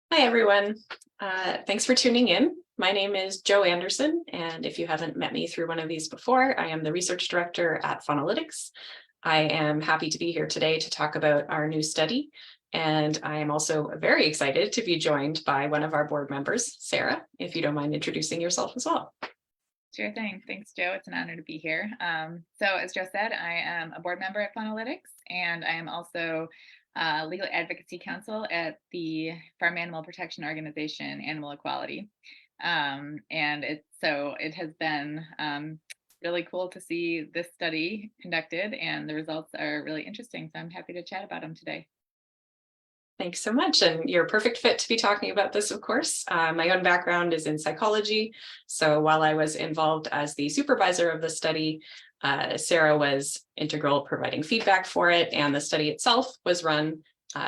Hi, everyone. Thanks for tuning in. My name is Jo Anderson, and if you haven't met me through one of these before, I am the Research Director at Faunalytics. I am happy to be here today to talk about our new study, and I am also very excited to be joined by one of our board members, Sarah, if you don't mind introducing yourself as well. Sure thing. Thanks, Jo. It's an honor to be here. So as Jo said, I am a board member at Faunalytics, and I am also legal advocacy counsel at the farm animal protection organization, Animal Equality. And it has been really cool to see this study conducted, and the results are really interesting. So I'm happy to chat about them today. Thanks so much. And you're a perfect fit to be talking about this, of course. My own background is in psychology. So while I was involved as the supervisor of the study, Sarah was integral providing feedback for it. And the study itself was run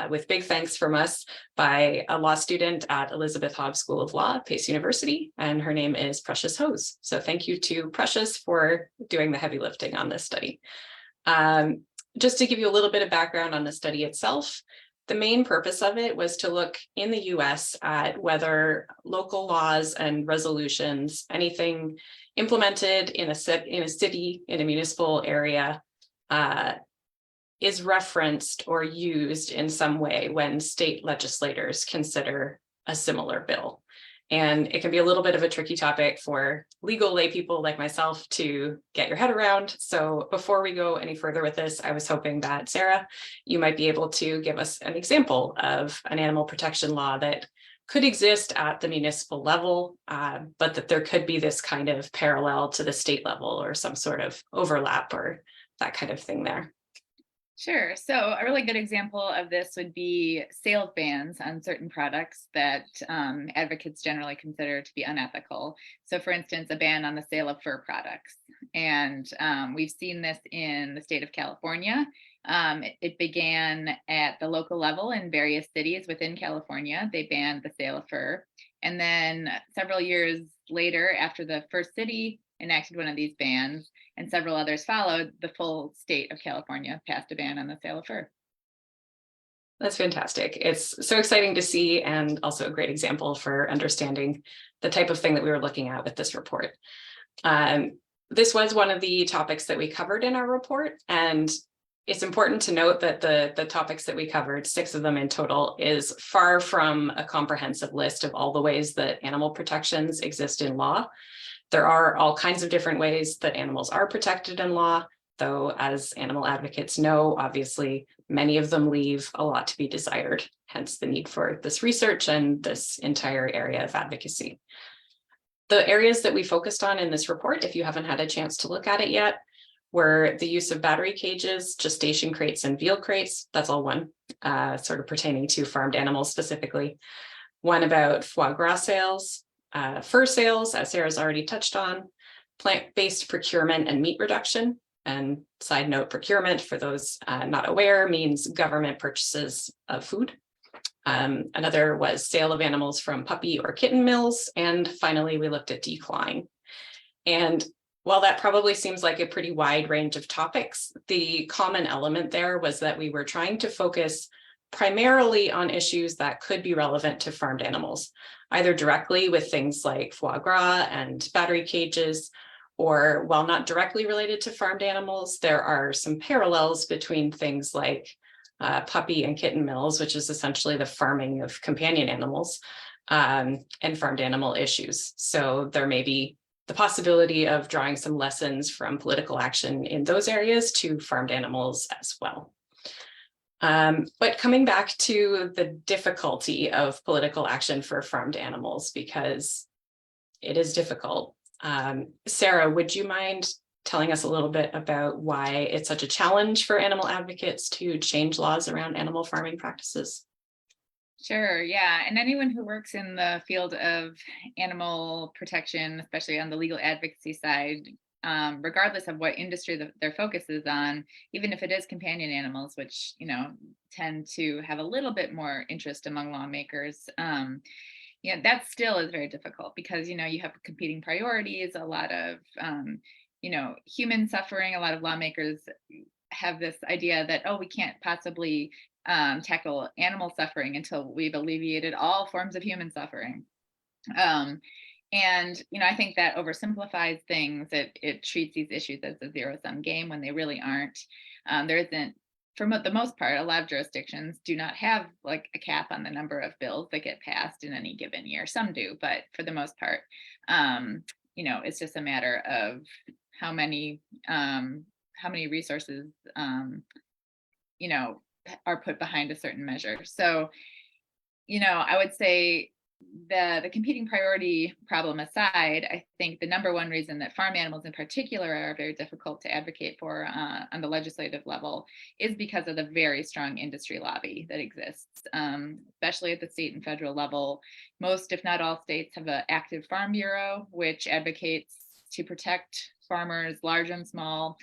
with big thanks from us by a law student at Elizabeth Hobbs School of Law at Pace University. And her name is Precious Hose. So thank you to Precious for doing the heavy lifting on this study. Just to give you a little bit of background on the study itself, the main purpose of it was to look in the US at whether local laws and resolutions, anything implemented in a city, in a municipal area, is referenced or used in some way when state legislators consider a similar bill. And it can be a little bit of a tricky topic for legal lay people like myself to get your head around. So before we go any further with this, I was hoping that Sarah, you might be able to give us an example of an animal protection law that could exist at the municipal level, but that there could be this kind of parallel to the state level or some sort of overlap or that kind of thing there. Sure. So a really good example of this would be sales bans on certain products that advocates generally consider to be unethical. So for instance, a ban on the sale of fur products. And we've seen this in the state of California. It began at the local level in various cities within California. They banned the sale of fur. And then several years later, after the first city enacted one of these bans and several others followed, the full state of California passed a ban on the sale of fur. That's fantastic. It's so exciting to see, and also a great example for understanding the type of thing that we were looking at with this report. This was one of the topics that we covered in our report, and it's important to note that the topics that we covered, 6 of them in total, is far from a comprehensive list of all the ways that animal protections exist in law. There are all kinds of different ways that animals are protected in law, though as animal advocates know, obviously, many of them leave a lot to be desired, hence the need for this research and this entire area of advocacy. The areas that we focused on in this report, if you haven't had a chance to look at it yet, were the use of battery cages, gestation crates, and veal crates. That's all one, sort of pertaining to farmed animals specifically. One about foie gras sales, fur sales, as Sarah's already touched on, plant-based procurement and meat reduction. And side note, procurement, for those not aware, means government purchases of food. Another was sale of animals from puppy or kitten mills. And finally, we looked at decline. And while that probably seems like a pretty wide range of topics, the common element there was that we were trying to focus primarily on issues that could be relevant to farmed animals, either directly with things like foie gras and battery cages, or while not directly related to farmed animals, there are some parallels between things like puppy and kitten mills, which is essentially the farming of companion animals, and farmed animal issues. So there may be the possibility of drawing some lessons from political action in those areas to farmed animals as well. But coming back to the difficulty of political action for farmed animals, because it is difficult. Sarah, would you mind telling us a little bit about why it's such a challenge for animal advocates to change laws around animal farming practices? Sure, yeah. And anyone who works in the field of animal protection, especially on the legal advocacy side, regardless of what industry their focus is on, even if it is companion animals, which, tend to have a little bit more interest among lawmakers, that still is very difficult because, you have competing priorities, a lot of, human suffering. A lot of lawmakers have this idea that, oh, we can't possibly tackle animal suffering until we've alleviated all forms of human suffering. And I think that oversimplifies things. It treats these issues as a zero-sum game when they really aren't. There isn't, for the most part, a lot of jurisdictions do not have like a cap on the number of bills that get passed in any given year. Some do, but for the most part, it's just a matter of how many resources, are put behind a certain measure. So, I would say the competing priority problem aside, I think the number one reason that farm animals in particular are very difficult to advocate for on the legislative level is because of the very strong industry lobby that exists, especially at the state and federal level. Most, if not all, states have an active farm bureau, which advocates to protect farmers, large and small,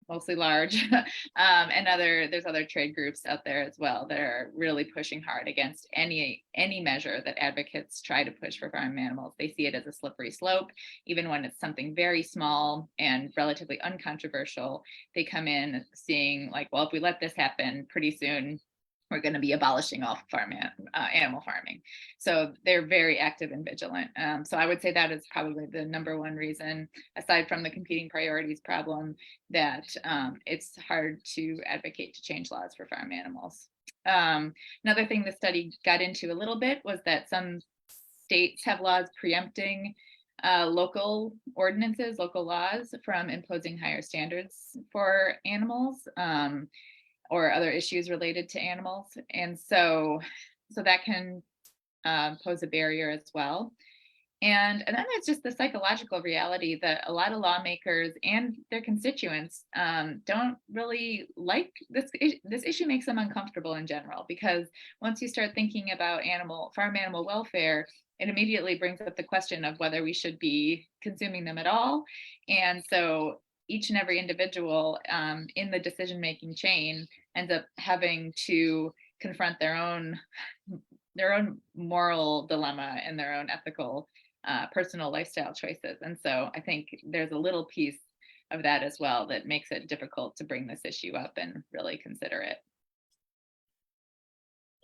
mostly large, and there's other trade groups out there as well that are really pushing hard against any measure that advocates try to push for farm animals. They see it as a slippery slope, even when it's something very small and relatively uncontroversial. They come in seeing like, well, if we let this happen, pretty soon we're going to be abolishing all animal farming. So they're very active and vigilant. So I would say that is probably the number one reason, aside from the competing priorities problem, that it's hard to advocate to change laws for farm animals. Another thing the study got into a little bit was that some states have laws preempting local ordinances, local laws from imposing higher standards for animals. Or other issues related to animals. And so that can pose a barrier as well. And then there's just the psychological reality that a lot of lawmakers and their constituents don't really like this. This issue makes them uncomfortable in general, because once you start thinking about farm animal welfare, it immediately brings up the question of whether we should be consuming them at all. And so each and every individual in the decision-making chain ends up having to confront their own moral dilemma and their own ethical, personal lifestyle choices. And so I think there's a little piece of that as well that makes it difficult to bring this issue up and really consider it.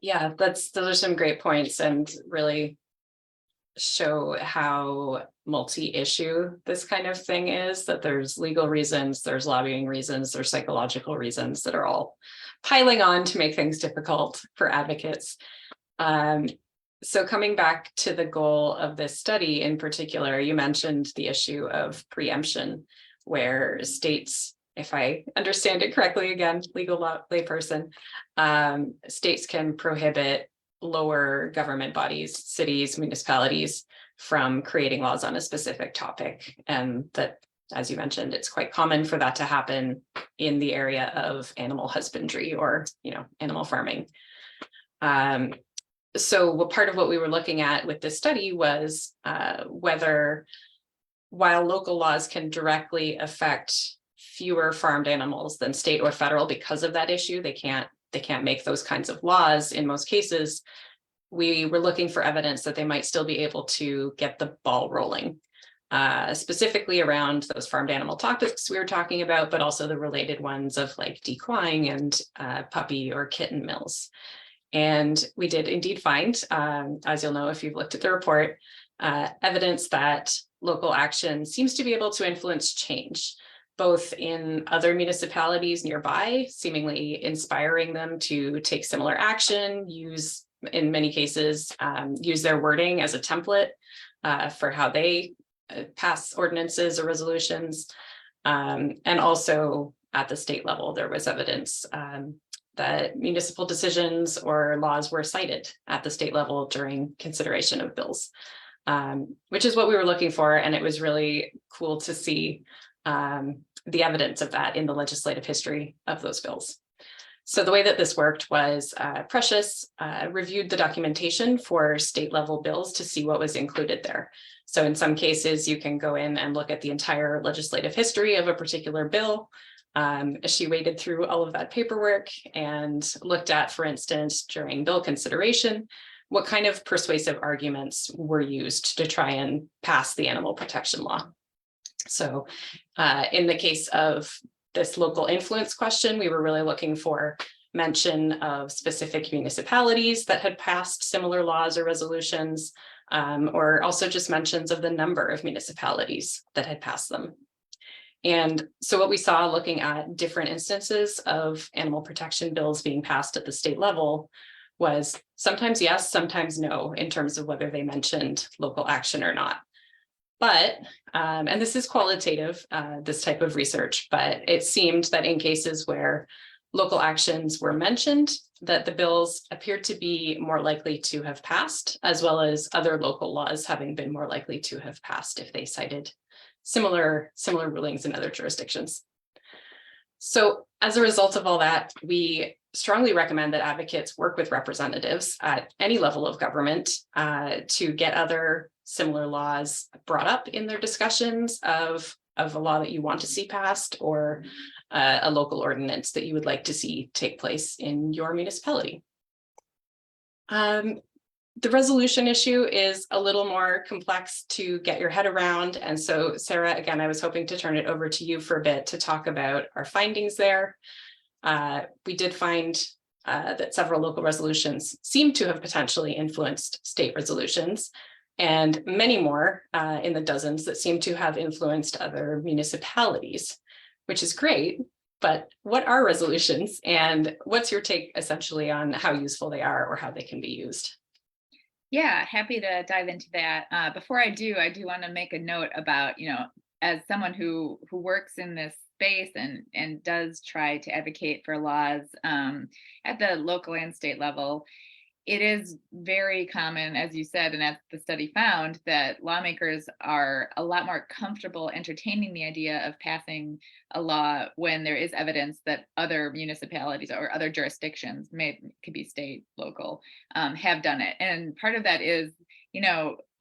Yeah, those are some great points, and really show how multi-issue this kind of thing is, that there's legal reasons, there's lobbying reasons, there's psychological reasons that are all piling on to make things difficult for advocates. So coming back to the goal of this study in particular, you mentioned the issue of preemption, where states, if I understand it correctly, again, legal layperson, states can prohibit lower government bodies, cities, municipalities, from creating laws on a specific topic. And that, as you mentioned, it's quite common for that to happen in the area of animal husbandry or, animal farming. So part of what we were looking at with this study was whether, while local laws can directly affect fewer farmed animals than state or federal because of that issue, they can't make those kinds of laws in most cases. We were looking for evidence that they might still be able to get the ball rolling, specifically around those farmed animal topics we were talking about, but also the related ones of like declawing and puppy or kitten mills. And we did indeed find, as you'll know if you've looked at the report, evidence that local action seems to be able to influence change, both in other municipalities nearby, seemingly inspiring them to take similar action, in many cases, use their wording as a template for how they pass ordinances or resolutions. And also at the state level, there was evidence that municipal decisions or laws were cited at the state level during consideration of bills, which is what we were looking for. And it was really cool to see the evidence of that in the legislative history of those bills. So the way that this worked was Precious reviewed the documentation for state level bills to see what was included there. So in some cases, you can go in and look at the entire legislative history of a particular bill. She waded through all of that paperwork and looked at, for instance, during bill consideration, what kind of persuasive arguments were used to try and pass the animal protection law. So in the case of this local influence question, we were really looking for mention of specific municipalities that had passed similar laws or resolutions, or also just mentions of the number of municipalities that had passed them. And so what we saw looking at different instances of animal protection bills being passed at the state level was sometimes yes, sometimes no, in terms of whether they mentioned local action or not. But, and this is qualitative, this type of research, but it seemed that in cases where local actions were mentioned, that the bills appeared to be more likely to have passed, as well as other local laws having been more likely to have passed if they cited similar rulings in other jurisdictions. So as a result of all that, we strongly recommend that advocates work with representatives at any level of government to get other similar laws brought up in their discussions of a law that you want to see passed, or a local ordinance that you would like to see take place in your municipality. The resolution issue is a little more complex to get your head around. And so, Sarah, again, I was hoping to turn it over to you for a bit to talk about our findings there. We did find that several local resolutions seem to have potentially influenced state resolutions, and many more in the dozens that seem to have influenced other municipalities, which is great. But what are resolutions, and what's your take essentially on how useful they are or how they can be used? Yeah, happy to dive into that. Before I do want to make a note about, as someone who works in this space and does try to advocate for laws at the local and state level, it is very common, as you said, and as the study found, that lawmakers are a lot more comfortable entertaining the idea of passing a law when there is evidence that other municipalities or other jurisdictions, could be state, local, have done it. And part of that is,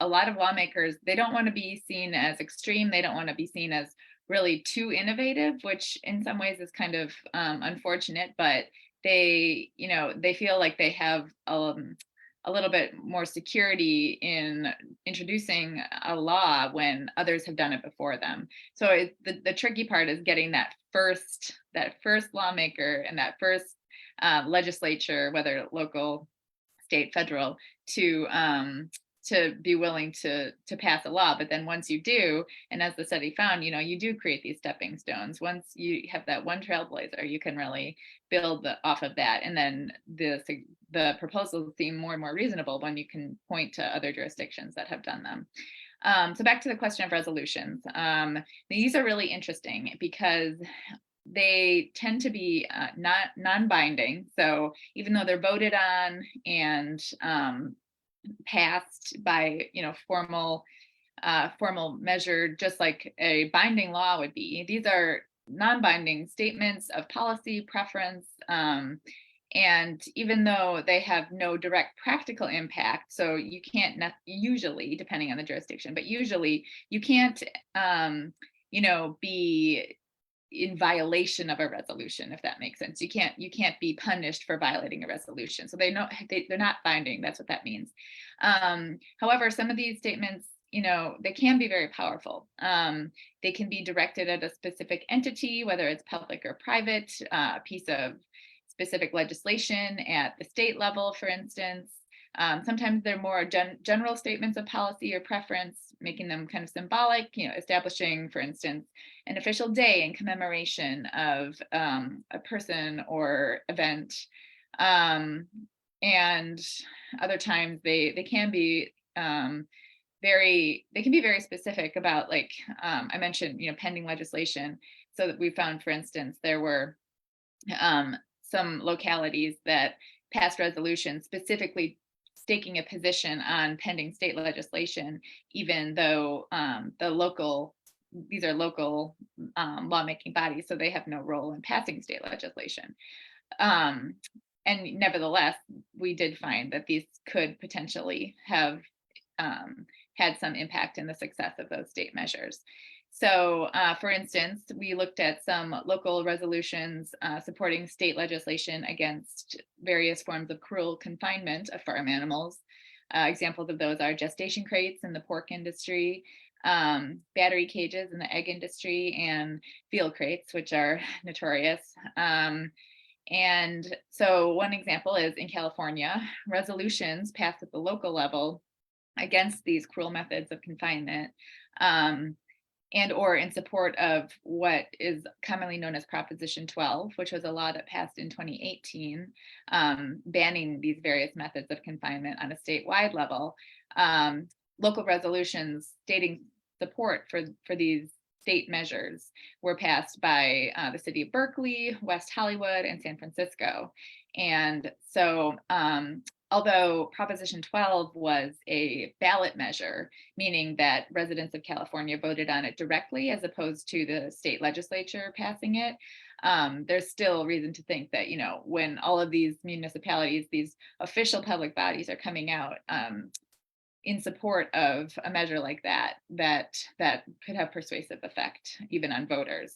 a lot of lawmakers, they don't want to be seen as extreme. They don't want to be seen as really too innovative, which in some ways is kind of unfortunate, but they feel like they have a little bit more security in introducing a law when others have done it before them. So the tricky part is getting that first lawmaker and that first legislature, whether local, state, federal, to be willing to pass a law. But then once you do, and as the study found, you do create these stepping stones. Once you have that one trailblazer, you can really build off of that. And then the proposals seem more and more reasonable when you can point to other jurisdictions that have done them. So back to the question of resolutions. These are really interesting because they tend to be not non-binding. So even though they're voted on and passed by formal measure, just like a binding law would be, these are non-binding statements of policy preference, and even though they have no direct practical impact, so you can't usually, depending on the jurisdiction, but usually you can't be in violation of a resolution, if that makes sense. You can't be punished for violating a resolution. So they're not binding. That's what that means. However, some of these statements, they can be very powerful. They can be directed at a specific entity, whether it's public or private, a piece of specific legislation at the state level, for instance. Sometimes they're more general statements of policy or preference, making them kind of symbolic, establishing, for instance, an official day in commemoration of a person or event. And other times they can be very specific about, like, I mentioned, pending legislation. So that we found, for instance, there were some localities that passed resolutions specifically staking a position on pending state legislation, even though these are local lawmaking bodies, so they have no role in passing state legislation. And nevertheless, we did find that these could potentially have had some impact in the success of those state measures. So, for instance, we looked at some local resolutions supporting state legislation against various forms of cruel confinement of farm animals. Examples of those are gestation crates in the pork industry, battery cages in the egg industry, and field crates, which are notorious. And so one example is in California, resolutions passed at the local level against these cruel methods of confinement, and or in support of what is commonly known as Proposition 12, which was a law that passed in 2018, banning these various methods of confinement on a statewide level. Local resolutions stating support for these state measures were passed by the city of Berkeley, West Hollywood, and San Francisco. And so although Proposition 12 was a ballot measure, meaning that residents of California voted on it directly as opposed to the state legislature passing it, there's still reason to think that, you know, when all of these municipalities, these official public bodies are coming out in support of a measure like that could have persuasive effect even on voters.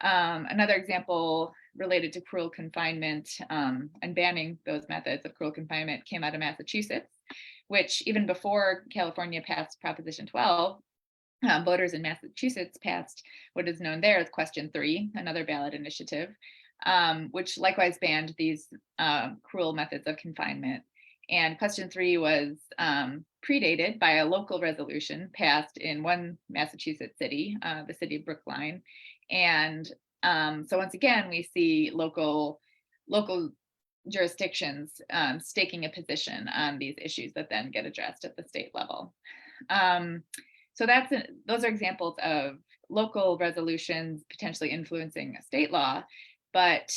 Another example related to cruel confinement and banning those methods of cruel confinement came out of Massachusetts, which even before California passed Proposition 12, voters in Massachusetts passed what is known there as Question 3, another ballot initiative, which likewise banned these cruel methods of confinement. And Question 3 was predated by a local resolution passed in one Massachusetts city, the city of Brookline. And so once again, we see local jurisdictions staking a position on these issues that then get addressed at the state level. So those are examples of local resolutions potentially influencing a state law. But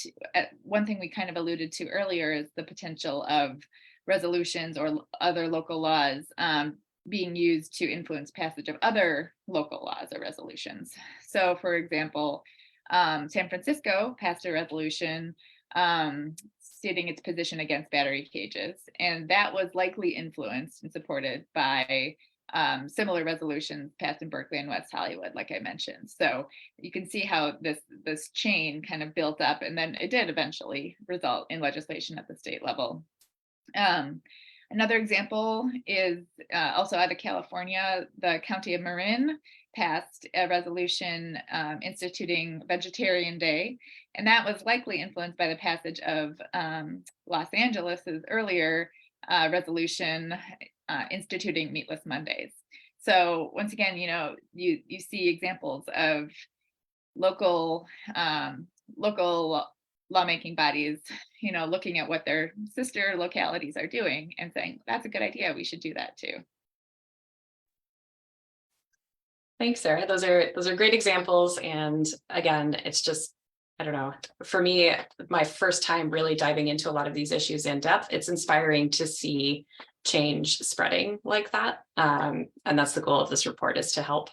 one thing we kind of alluded to earlier is the potential of resolutions or other local laws being used to influence passage of other local laws or resolutions. So for example, San Francisco passed a resolution stating its position against battery cages, and that was likely influenced and supported by similar resolutions passed in Berkeley and West Hollywood, like I mentioned. So you can see how this chain kind of built up, and then it did eventually result in legislation at the state level. Another example is also out of California. The County of Marin passed a resolution instituting Vegetarian Day, and that was likely influenced by the passage of Los Angeles's earlier resolution instituting Meatless Mondays. So once again, you know, you see examples of local lawmaking bodies, you know, looking at what their sister localities are doing and saying, that's a good idea, we should do that too. Thanks, Sarah. Those are great examples. And again, it's just, I don't know, for me, my first time really diving into a lot of these issues in depth, it's inspiring to see change spreading like that. And that's the goal of this report, is to help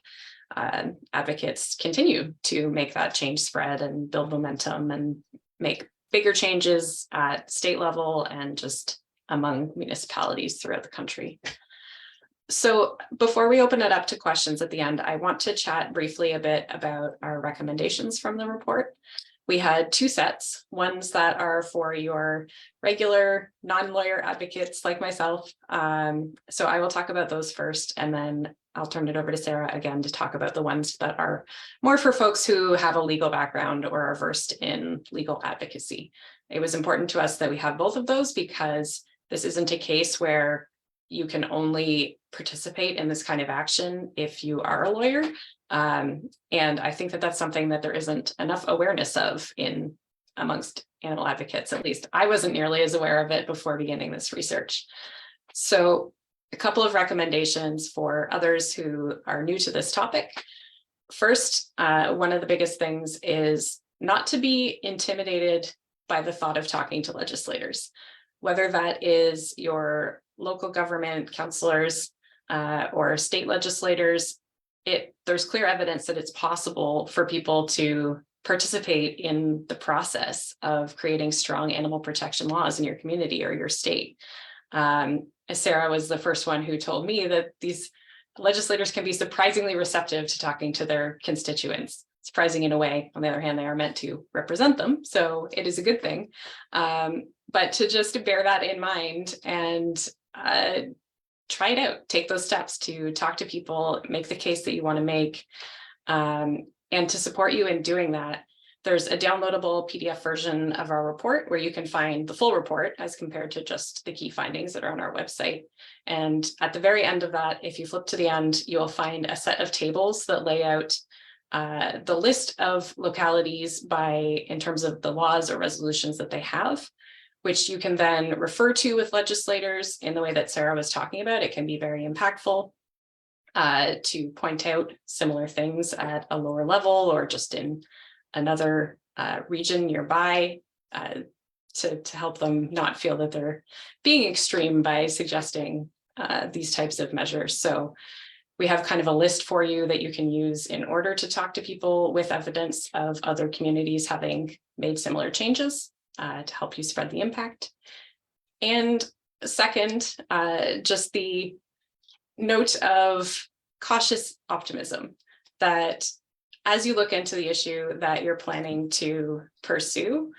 advocates continue to make that change spread and build momentum and make bigger changes at state level and just among municipalities throughout the country. So before we open it up to questions at the end, I want to chat briefly a bit about our recommendations from the report. We had two sets, ones that are for your regular non-lawyer advocates like myself. So I will talk about those first, and then I'll turn it over to Sarah again to talk about the ones that are more for folks who have a legal background or are versed in legal advocacy. It was important to us that we have both of those because this isn't a case where you can only participate in this kind of action if you are a lawyer. And I think that that's something that there isn't enough awareness of amongst animal advocates. At least I wasn't nearly as aware of it before beginning this research. So a couple of recommendations for others who are new to this topic. First, one of the biggest things is not to be intimidated by the thought of talking to legislators, whether that is your local government councilors or state legislators. There's clear evidence that it's possible for people to participate in the process of creating strong animal protection laws in your community or your state. Sarah was the first one who told me that these legislators can be surprisingly receptive to talking to their constituents. Surprising in a way. On the other hand, they are meant to represent them, so it is a good thing. But to just bear that in mind and try it out, take those steps to talk to people, make the case that you want to make, and to support you in doing that. There's a downloadable PDF version of our report where you can find the full report as compared to just the key findings that are on our website. And at the very end of that, if you flip to the end, you'll find a set of tables that lay out the list of localities in terms of the laws or resolutions that they have, which you can then refer to with legislators in the way that Sarah was talking about. It can be very impactful to point out similar things at a lower level or just in another region nearby to help them not feel that they're being extreme by suggesting these types of measures. So we have kind of a list for you that you can use in order to talk to people with evidence of other communities having made similar changes to help you spread the impact. And second, just the note of cautious optimism that as you look into the issue that you're planning to pursue,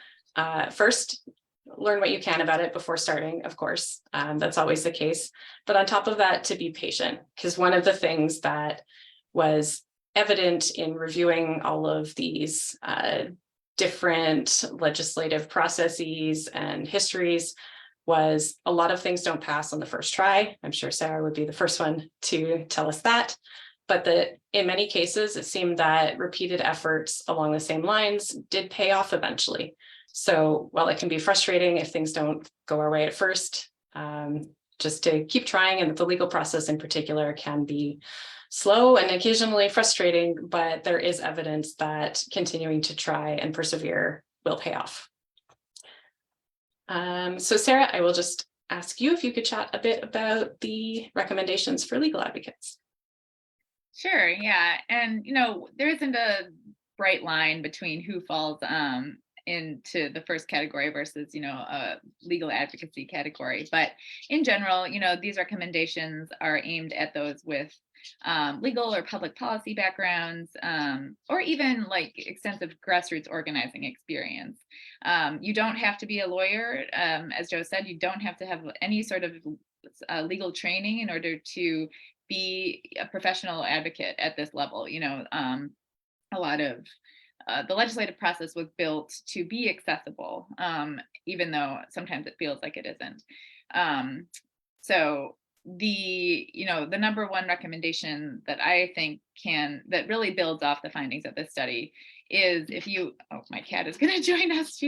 first, learn what you can about it before starting, of course. That's always the case. But on top of that, to be patient, because one of the things that was evident in reviewing all of these different legislative processes and histories was a lot of things don't pass on the first try. I'm sure Sarah would be the first one to tell us that. But that in many cases, it seemed that repeated efforts along the same lines did pay off eventually. So while it can be frustrating if things don't go our way at first, just to keep trying, and the legal process in particular can be slow and occasionally frustrating, but there is evidence that continuing to try and persevere will pay off. So Sarah, I will just ask you if you could chat a bit about the recommendations for legal advocates. Sure, yeah. And, there isn't a bright line between who falls into the first category versus, a legal advocacy category. But in general, these recommendations are aimed at those with legal or public policy backgrounds, or even like extensive grassroots organizing experience. You don't have to be a lawyer. As Joe said, you don't have to have any sort of legal training in order to be a professional advocate at this level. A lot of the legislative process was built to be accessible, even though sometimes it feels like it isn't. So the number one recommendation that I think that really builds off the findings of this study is my cat is going to join us.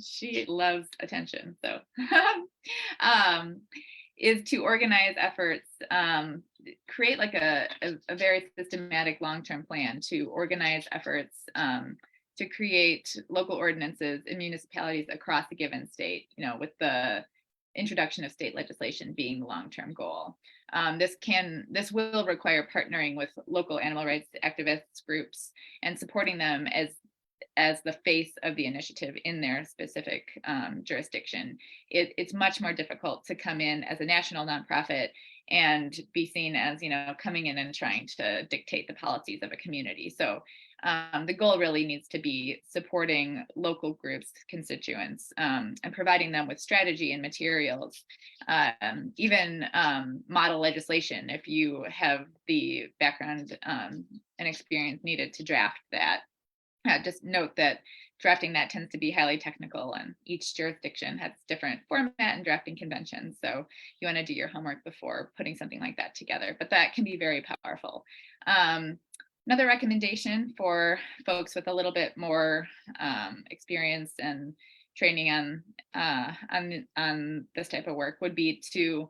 She loves attention. So is to organize efforts, create like a very systematic long-term plan to organize efforts to create local ordinances in municipalities across a given state, with the introduction of state legislation being the long-term goal. This will require partnering with local animal rights activists groups and supporting them as the face of the initiative in their specific jurisdiction. It's much more difficult to come in as a national nonprofit and be seen as, coming in and trying to dictate the policies of a community. So the goal really needs to be supporting local groups, constituents, and providing them with strategy and materials, even model legislation if you have the background and experience needed to draft that. Just note that drafting that tends to be highly technical, and each jurisdiction has different format and drafting conventions. So you want to do your homework before putting something like that together, but that can be very powerful. Another recommendation for folks with a little bit more experience and training on this type of work would be to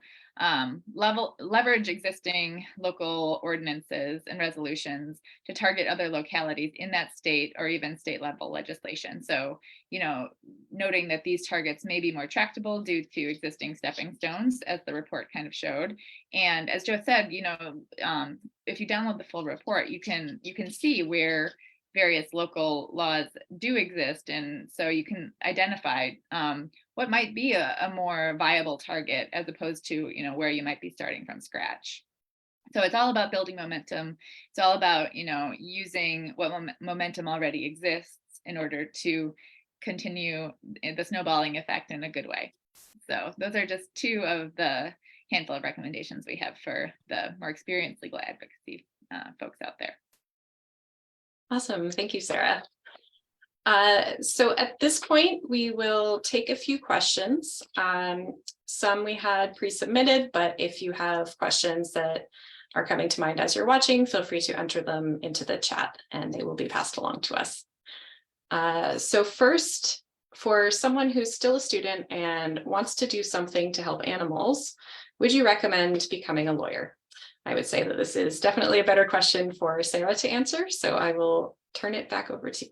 leverage existing local ordinances and resolutions to target other localities in that state or even state level legislation. So, noting that these targets may be more tractable due to existing stepping stones, as the report kind of showed. And as Joe said, if you download the full report, you can see where various local laws do exist. And so you can identify what might be a more viable target as opposed to, where you might be starting from scratch. So it's all about building momentum. It's all about, using what momentum already exists in order to continue the snowballing effect in a good way. So those are just two of the handful of recommendations we have for the more experienced legal advocacy folks out there. Awesome. Thank you, Sarah. So at this point, we will take a few questions. Some we had pre-submitted, but if you have questions that are coming to mind as you're watching, feel free to enter them into the chat and they will be passed along to us. So first, for someone who's still a student and wants to do something to help animals, would you recommend becoming a lawyer? I would say that this is definitely a better question for Sarah to answer, so I will turn it back over to you.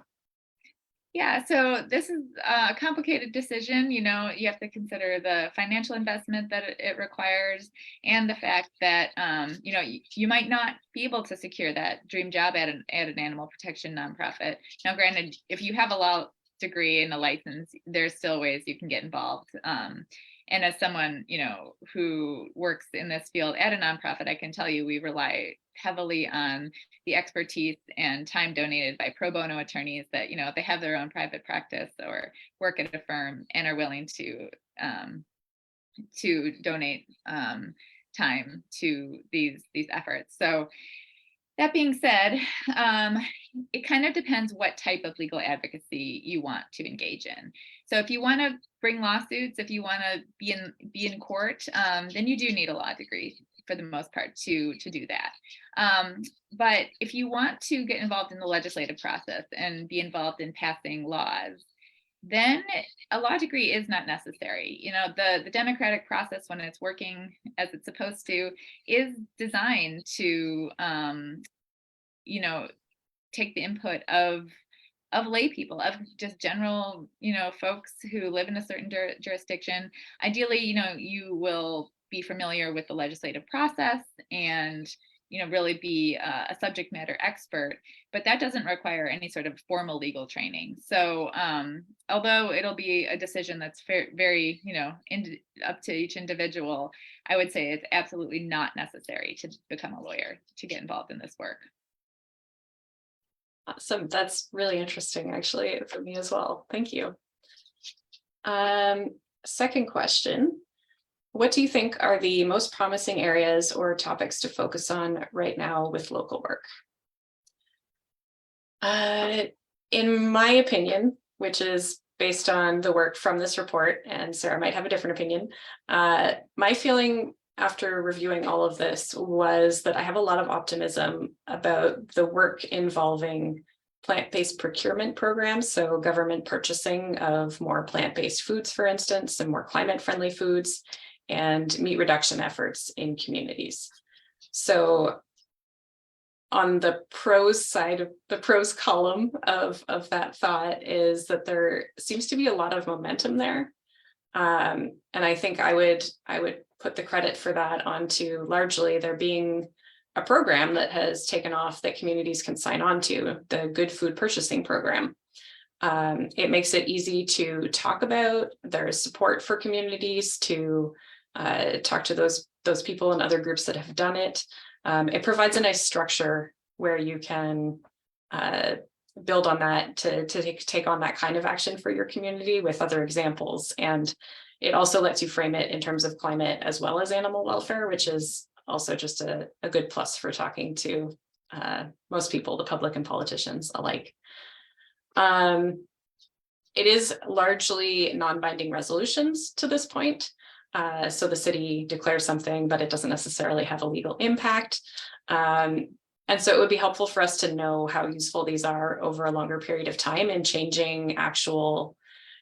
Yeah, so this is a complicated decision. You know, you have to consider the financial investment that it requires and the fact that, you know, you might not be able to secure that dream job at an animal protection nonprofit. Now, granted, if you have a law degree and a license, there's still ways you can get involved. And as someone, you know, who works in this field at a nonprofit, I can tell you we rely heavily on the expertise and time donated by pro bono attorneys that, you know, they have their own private practice or work at a firm and are willing to donate time to these efforts. So that being said, it kind of depends what type of legal advocacy you want to engage in. So if you want to bring lawsuits, if you want to be in court, then you do need a law degree for the most part to do that. But if you want to get involved in the legislative process and be involved in passing laws, then a law degree is not necessary. You know, the democratic process, when it's working as it's supposed to, is designed to, you know, take the input of lay people, of just general, you know, folks who live in a certain jurisdiction. Ideally, you know, you will be familiar with the legislative process and, you know, really be a subject matter expert, but that doesn't require any sort of formal legal training. So although it'll be a decision that's very, you know, up to each individual, I would say it's absolutely not necessary to become a lawyer to get involved in this work. Awesome. That's really interesting, actually, for me as well. Thank you. Second question. What do you think are the most promising areas or topics to focus on right now with local work? In my opinion, which is based on the work from this report, and Sarah might have a different opinion, my feeling after reviewing all of this was that I have a lot of optimism about the work involving plant-based procurement programs, so government purchasing of more plant-based foods, for instance, and more climate-friendly foods, and meat reduction efforts in communities. So on the pros side of the pros column of that thought is that there seems to be a lot of momentum there. And I think I would put the credit for that onto largely there being a program that has taken off that communities can sign on to, the Good Food Purchasing Program. It makes it easy to talk about. There's support for communities to talk to those people and other groups that have done it. It provides a nice structure where you can build on that to take on that kind of action for your community with other examples. And it also lets you frame it in terms of climate as well as animal welfare, which is also just a good plus for talking to most people, the public and politicians alike. It is largely non-binding resolutions to this point. So the city declares something, but it doesn't necessarily have a legal impact. And so it would be helpful for us to know how useful these are over a longer period of time in changing actual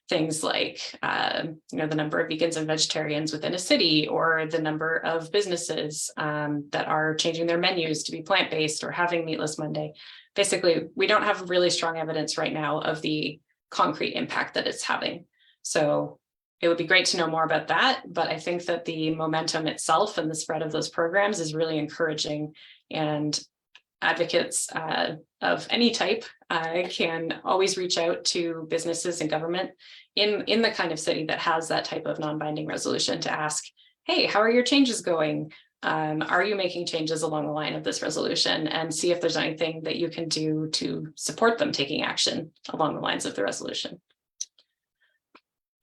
things like, you know, the number of vegans and vegetarians within a city, or the number of businesses that are changing their menus to be plant-based or having Meatless Monday. Basically, we don't have really strong evidence right now of the concrete impact that it's having. So it would be great to know more about that, but I think that the momentum itself and the spread of those programs is really encouraging, and advocates of any type can always reach out to businesses and government in the kind of city that has that type of non-binding resolution to ask, hey, how are your changes going? Are you making changes along the line of this resolution? And see if there's anything that you can do to support them taking action along the lines of the resolution.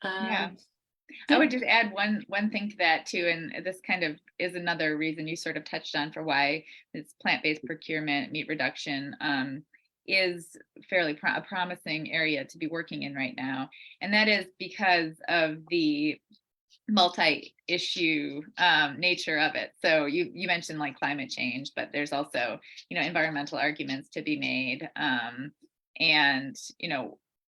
Yeah. I would just add one thing to that too, and this kind of is another reason you sort of touched on for why this plant-based procurement, meat reduction is fairly a promising area to be working in right now. And that is because of the multi-issue nature of it. So you mentioned like climate change, but there's also, environmental arguments to be made. And,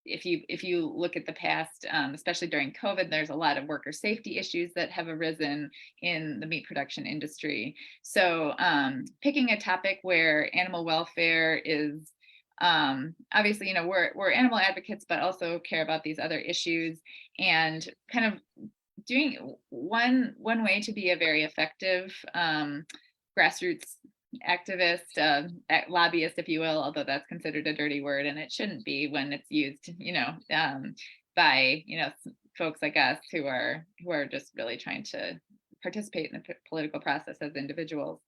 if you look at the past, especially during COVID, there's a lot of worker safety issues that have arisen in the meat production industry. So picking a topic where animal welfare is obviously, we're animal advocates, but also care about these other issues, and kind of doing one way to be a very effective grassroots activist, lobbyist, if you will, although that's considered a dirty word, and it shouldn't be when it's used, by folks like us who are just really trying to participate in the political process as individuals.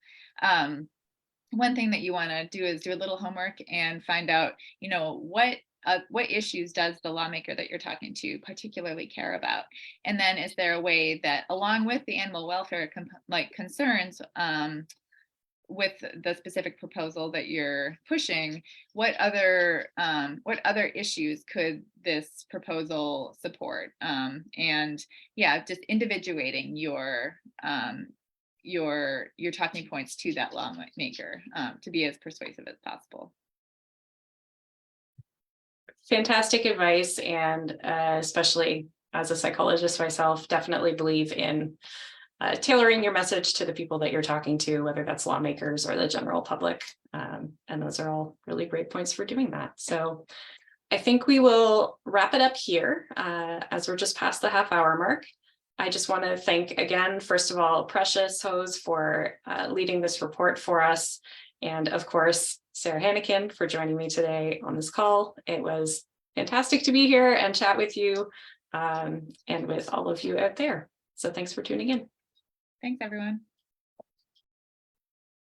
One thing that you want to do is do a little homework and find out, what issues does the lawmaker that you're talking to particularly care about? And then is there a way that, along with the animal welfare concerns, with the specific proposal that you're pushing, what other issues could this proposal support? And yeah, just individuating your talking points to that lawmaker to be as persuasive as possible. Fantastic advice, and especially as a psychologist myself, definitely believe in tailoring your message to the people that you're talking to, whether that's lawmakers or the general public. And those are all really great points for doing that. So I think we will wrap it up here as we're just past the half-hour mark. I just want to thank again, first of all, Precious Hose for leading this report for us. And of course, Sarah Hanneken for joining me today on this call. It was fantastic to be here and chat with you and with all of you out there. So thanks for tuning in. Thanks, everyone.